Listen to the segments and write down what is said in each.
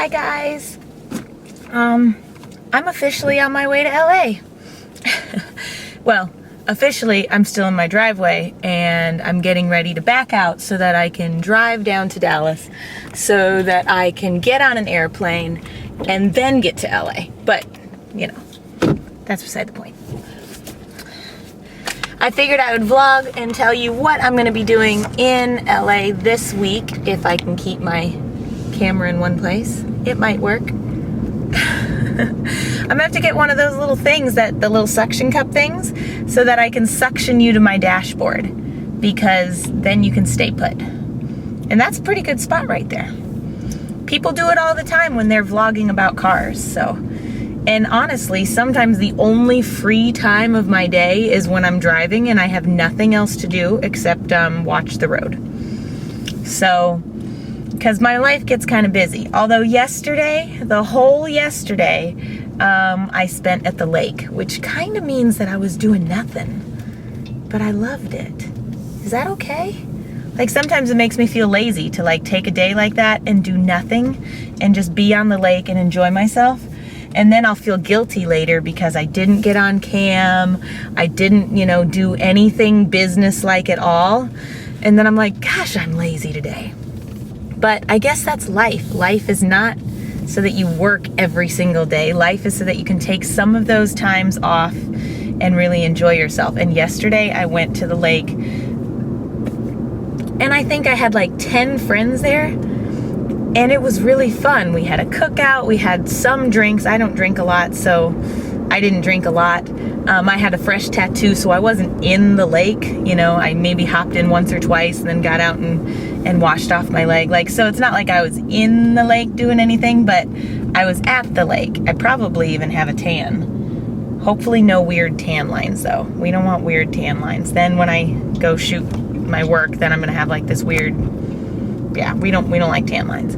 Hi guys. I'm officially on my way to LA. Well, officially I'm still in my driveway and I'm getting ready to back out so that I can drive down to Dallas so that I can get on an airplane and then get to LA. But, you know, that's beside the point. I figured I would vlog and tell you what I'm going to be doing in LA this week if I can keep my camera in one place. It might work. I'm gonna have to get one of those little things, the little suction cup things, so that I can suction you to my dashboard, because then you can stay put. And that's a pretty good spot right there. People do it all the time when they're vlogging about cars, so. And honestly, sometimes the only free time of my day is when I'm driving and I have nothing else to do except watch the road. So, because my life gets kind of busy. Although yesterday, the whole yesterday, I spent at the lake, which kind of means that I was doing nothing. But I loved it. Is that okay? Like sometimes it makes me feel lazy to like take a day like that and do nothing and just be on the lake and enjoy myself. And then I'll feel guilty later because I didn't get on cam. I didn't, you know, do anything business-like at all. And then I'm like, gosh, I'm lazy today. But I guess that's life. Life is not so that you work every single day. Life is so that you can take some of those times off and really enjoy yourself. And yesterday I went to the lake and I think I had like 10 friends there and it was really fun. We had a cookout, we had some drinks. I don't drink a lot, so I didn't drink a lot. I had a fresh tattoo, so I wasn't in the lake. You know, I maybe hopped in once or twice and then got out and washed off my leg. Like, so it's not like I was in the lake doing anything, but I was at the lake. I probably even have a tan. Hopefully no weird tan lines though. We don't want weird tan lines. Then when I go shoot my work, then I'm gonna have like this weird, yeah, we don't like tan lines.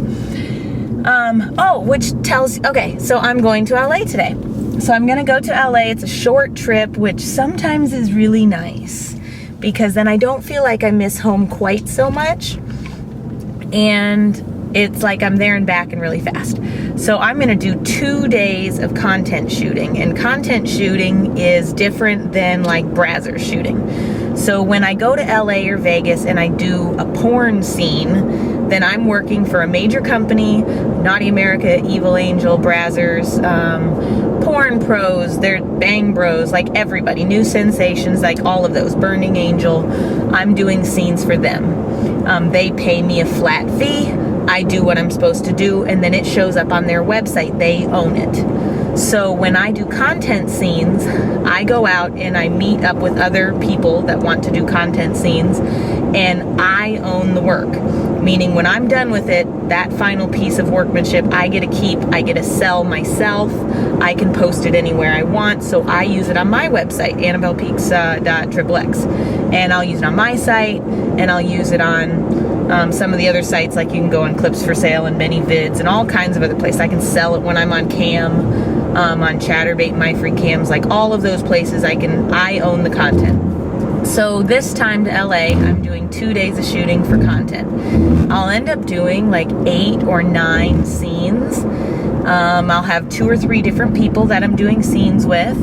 Okay, so I'm going to LA today. So I'm gonna go to LA. It's a short trip, which sometimes is really nice because then I don't feel like I miss home quite so much. And it's like I'm there and back and really fast. So I'm gonna do 2 days of content shooting, and content shooting is different than like Brazzers shooting. So when I go to LA or Vegas and I do a porn scene, then I'm working for a major company, Naughty America, Evil Angel, Brazzers, Porn Pros, they're Bang Bros, like everybody, New Sensations, like all of those, Burning Angel. I'm doing scenes for them. They pay me a flat fee. I do what I'm supposed to do, and then it shows up on their website. They own it. So when I do content scenes, I go out and I meet up with other people that want to do content scenes, and I own the work. Meaning when I'm done with it, that final piece of workmanship I get to keep, I get to sell myself, I can post it anywhere I want, so I use it on my website, AnnabellePeaks.xxx, and I'll use it on my site, and I'll use it on some of the other sites, like you can go on Clips for Sale and ManyVids and all kinds of other places. I can sell it when I'm on cam, on Chaturbate, My Free Cams, like all of those places I own the content. So this time to LA, I'm doing 2 days of shooting for content. I'll end up doing like 8 or 9 scenes. I'll have 2 or 3 different people that I'm doing scenes with,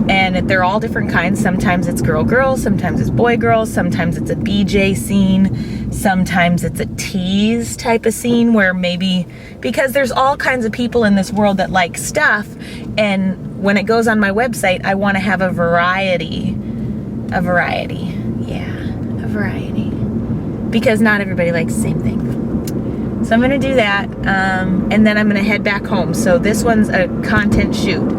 and they're all different kinds. Sometimes it's girl-girl, sometimes it's boy-girl, sometimes it's a BJ scene, sometimes it's a tease type of scene where maybe, because there's all kinds of people in this world that like stuff, and when it goes on my website, I want to have a variety. Because not everybody likes the same thing. So I'm gonna do that, and then I'm gonna head back home. So this one's a content shoot.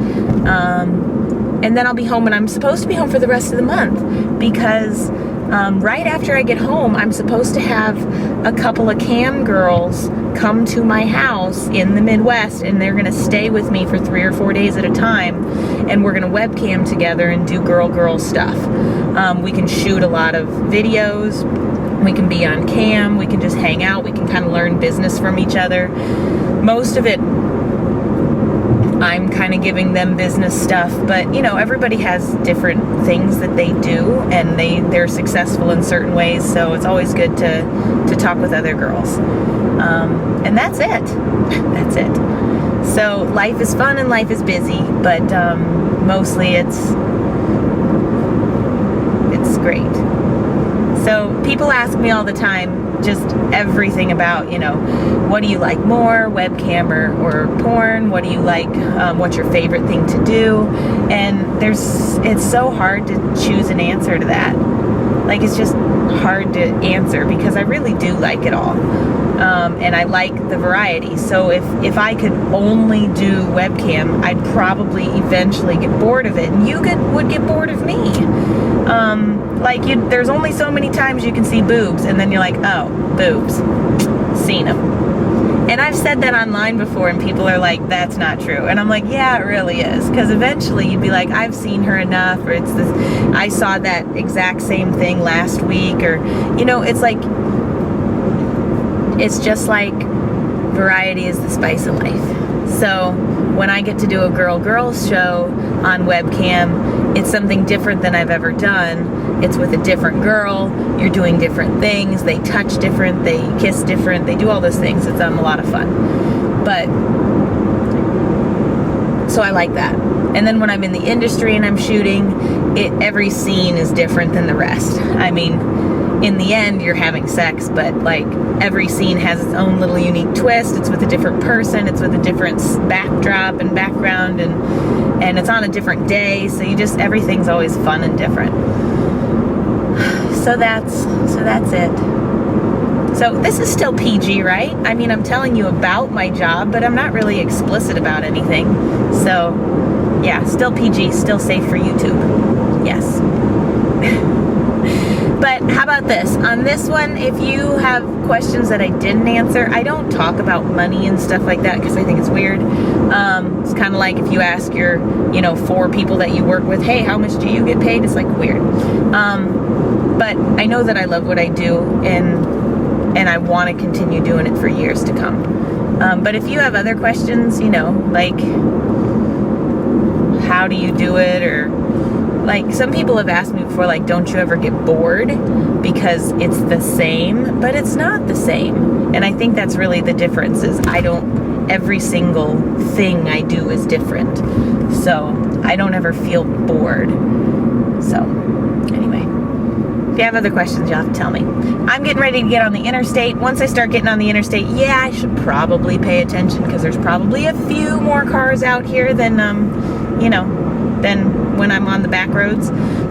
And then I'll be home, and I'm supposed to be home for the rest of the month because right after I get home, I'm supposed to have a couple of cam girls come to my house in the Midwest, and they're gonna stay with me for 3 or 4 days at a time, and we're gonna webcam together and do girl stuff. We can shoot a lot of videos, we can be on cam, we can just hang out, we can kind of learn business from each other. Most of it I'm kind of giving them business stuff, but you know, everybody has different things that they do, and they're successful in certain ways, so it's always good to talk with other girls. And that's it. That's it. So life is fun and life is busy, but mostly it's great. So people ask me all the time just everything about, you know, what do you like more, webcam or porn? What do you like? What's your favorite thing to do? And it's so hard to choose an answer to that. Like, it's just hard to answer because I really do like it all. And I like the variety. So if I could only do webcam, I'd probably eventually get bored of it, and you would get bored of me. There's only so many times you can see boobs, and then you're like, oh, boobs, seen them. And I've said that online before, and people are like, that's not true. And I'm like, yeah, it really is. Because eventually you'd be like, I've seen her enough, or it's this, I saw that exact same thing last week, or, you know, it's like, it's just like variety is the spice of life. So when I get to do a girls show on webcam, it's something different than I've ever done. It's with a different girl. You're doing different things. They touch different. They kiss different. They do all those things. It's a lot of fun. But so I like that. And then when I'm in the industry and I'm shooting, every scene is different than the rest. I mean, in the end, you're having sex, but like every scene has its own little unique twist. It's with a different person. It's with a different backdrop and background, and it's on a different day. So everything's always fun and different. So that's it. So this is still PG, right? I mean, I'm telling you about my job, but I'm not really explicit about anything. So yeah, still PG, still safe for YouTube. Yes. But how about this? On this one, if you have questions that I didn't answer, I don't talk about money and stuff like that because I think it's weird. It's kind of like if you ask your, 4 people that you work with, hey, how much do you get paid? It's like weird. But I know that I love what I do, and I want to continue doing it for years to come. But if you have other questions, like how do you do it, or like some people have asked me before, like, don't you ever get bored because it's the same? But it's not the same. And I think that's really the difference is every single thing I do is different. So I don't ever feel bored. So anyway, if you have other questions, you'll have to tell me. I'm getting ready to get on the interstate. Once I start getting on the interstate, yeah, I should probably pay attention because there's probably a few more cars out here than when I'm on the back roads.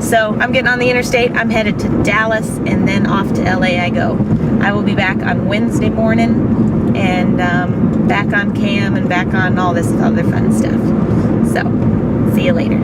So I'm getting on the interstate. I'm headed to Dallas, and then off to LA I go. I will be back on Wednesday morning, and back on cam and back on all this other fun stuff. So see you later.